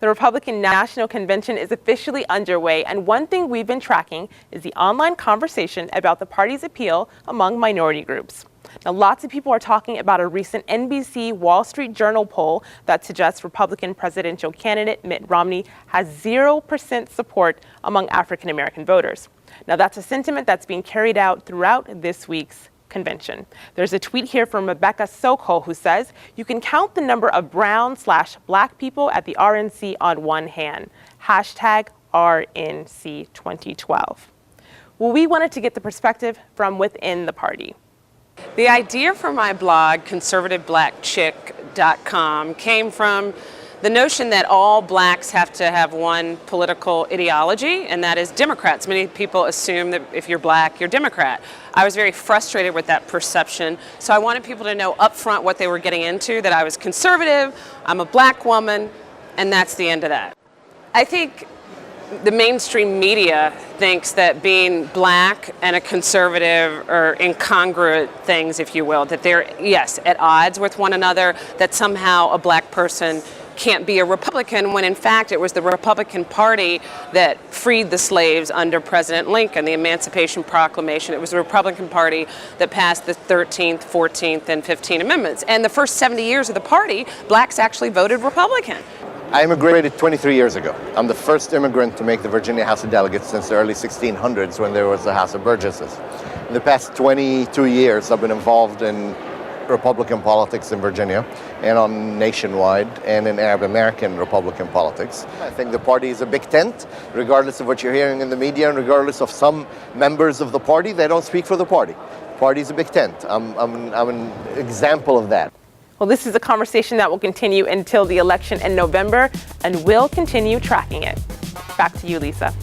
The Republican National Convention is officially underway, and one thing we've been tracking is the online conversation about the party's appeal among minority groups. Now, lots of people are talking about a recent NBC Wall Street Journal poll that suggests Republican presidential candidate Mitt Romney has 0% support among African American voters. Now, that's a sentiment that's being carried out throughout this week's convention. There's a tweet here from Rebecca Sokol who says, "You can count the number of brown/black people at the RNC on one hand. Hashtag RNC 2012. Well, we wanted to get the perspective from within the party. The idea for my blog, conservativeblackchick.com, came from the notion that all blacks have to have one political ideology, and that is Democrats. Many people assume that if you're black, you're Democrat. I was very frustrated with that perception, so I wanted people to know up front what they were getting into, that I was conservative, I'm a black woman, and that's the end of that. I think the mainstream media thinks that being black and a conservative are incongruent things, if you will, that they're, yes, at odds with one another, that somehow a black person can't be a Republican, when in fact it was the Republican Party that freed the slaves under President Lincoln, the Emancipation Proclamation. It was the Republican Party that passed the 13th, 14th, and 15th Amendments. And the first 70 years of the party, blacks actually voted Republican. I immigrated 23 years ago. I'm the first immigrant to make the Virginia House of Delegates since the early 1600s, when there was the House of Burgesses. In the past 22 years, I've been involved in Republican politics in Virginia and on nationwide and in Arab American Republican politics. I think the party is a big tent, regardless of what you're hearing in the media and regardless of some members of the party. They don't speak for the party. The party is a big tent. I'm an example of that. Well, this is a conversation that will continue until the election in November, and we'll continue tracking it. Back to you, Lisa.